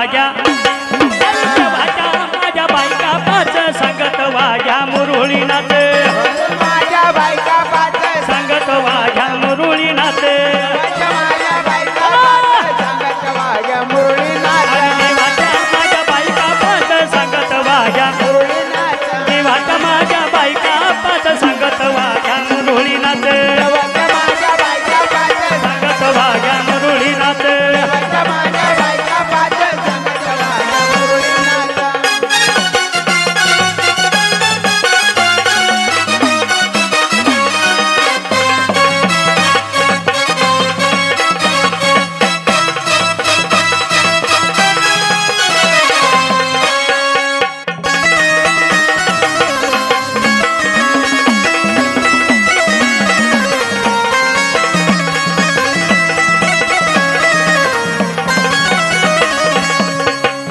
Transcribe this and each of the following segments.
वाजा देवाच्या माझ्या बायका पाच संगत वाजा मुरुळी नाचे माझ्या बायका पाच संगत वाजा मुरुळी नाचे माझ्या बायका पाच संगत वाजा मुरळी नाच देवाच्या माझ्या बायका पाच संगत वाजा मुरळी नाच देवाच्या माझ्या बायका पाच संगत वाजा मुरुळी नाचे माझ्या बायका पाच संगत वाजा मुरुळी नाचे माझ्या बायका पाच संगत वाजा मुरळी नाच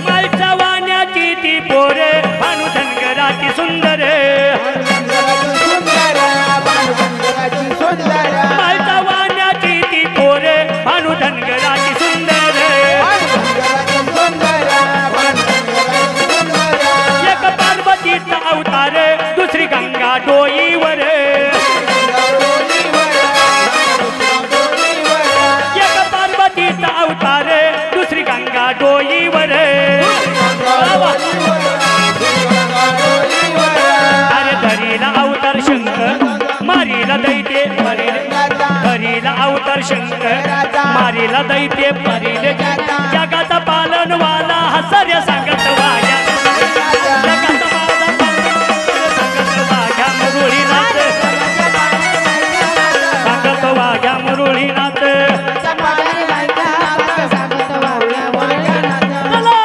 माईच्या वाण्याची ती पोरे भानू धनगराची सुंदर माईच्या वाण्याची ती पोरे भानू धनगराची सुंदर एक पार्वतीचा अवतार दुसरी गंगा डोईवर एक पार्वतीचा अवतार दुसरी गंगा डोईवर अरे धरीला अवतार शंकर मारीला दैत्य धरीला अवतार शंकर मारीला दैत्य परीले जगाचा पालनवाला हसर्य सांगत वाया जगाचा सांगत वाया मुरुळी नाच सांगत वाया मुरुळी नाच चला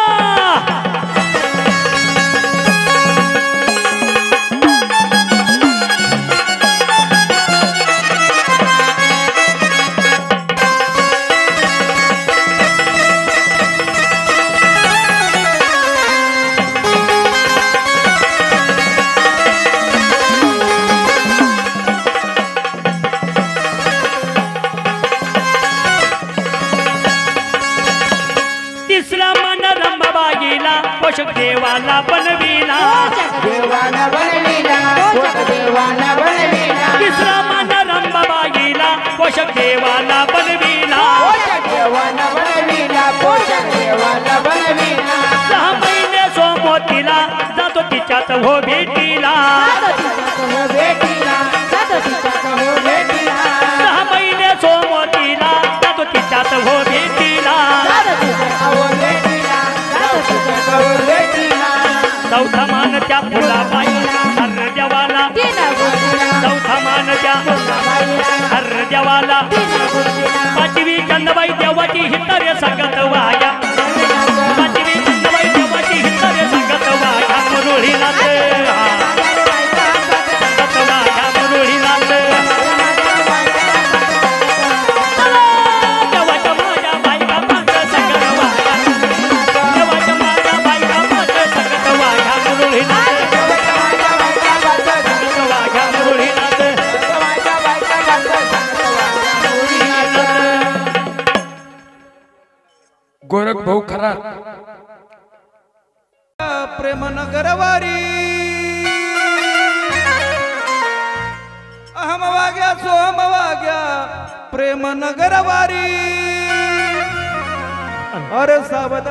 तिसरा मन रंबाबाईला पोषक देवाला बनविला देवाना बनविला देवाना बनविला तिसरा मन रंबाबाईला पोषक देवाला बनविला देवाना बनविला पोषक देवाना बनविला 6 महिने सोमोतीला जातो तिच्यात हो भेटीला 6 महिने सोमोतीला जातो तिच्यात हो भेटीला चौथा मान त्या फुलाबाई हर देवाला चौथा मान त्या हर देवाला पाचवी चंदबाई देवाची हितर्य संगत वाया पाचवी चंदबाई देवाची हितर्य संगत वाया मुरुळी नाच संगत वाया मुरुळी नाच देवाच्या माझ्या बायका पाच संगत वाया देवाच्या माझ्या बायका पाच संगत वाया मुरुळी नाच संगत वाया मुरुळी नाच गोरख भाऊ खरात प्रेम नगरवारी अहम वाग्या सोहम वाग्या प्रेम नगरवारी अरे सावध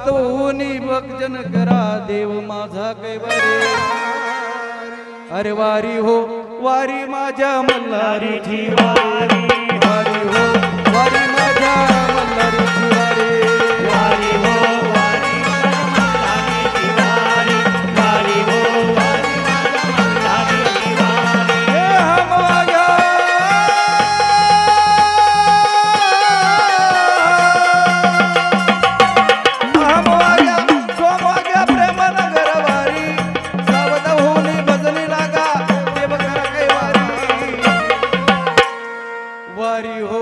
होऊनी भक्जन करा देव माझा कैवारी अरे वारी हो वारी माझ्या मल्हारीची वारी वारी हो वारी माझ्या मल्हारीची वारी वारी हो वारी मल्हारीची वारी वारी हो वारी मल्हारीची वारी हे हम वाग्या हम वाग्या सोम वाग्या प्रेम नगर वारी सावध होऊनी भजनी लागा देव करा कैवारी वारी हो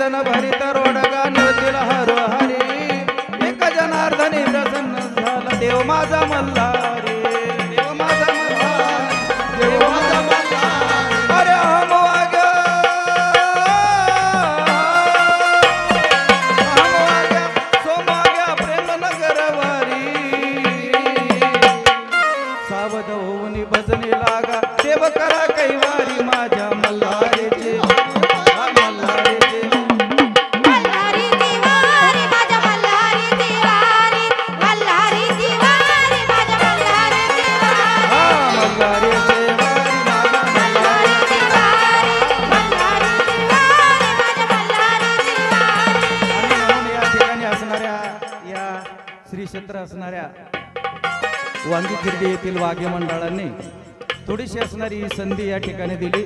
चलन भरित रोडगा नृतील हरोहरी एक जनार्दनी प्रसन्न झाला देव माझा मल्हारी देव माझा मल्हारी देव माझा मल्हारी अरे हम वाग्या सोमाग्या प्रेम नगरवारी सावध होऊन भजनी लागा देव करा कैवारी माझ्या मल्हारीचे मल्हारीचे मल्हारी दिवारी माझ्या मल्हारी दिवारी मल्हारी दिवारी माझ्या मल्हारी दिवारी हा मल्हारीचे वारी माझ्या मल्हारी दिवारी मल्हारी दिवारी माझ्या मल्हारी दिवारी आणि म्हणून या ठिकाणी असणाऱ्या या श्री क्षेत्र असणाऱ्या वांगी खिर्डी येथील वाघे मंडळांनी थोडीशी असणारी ही संधी या ठिकाणी दिली.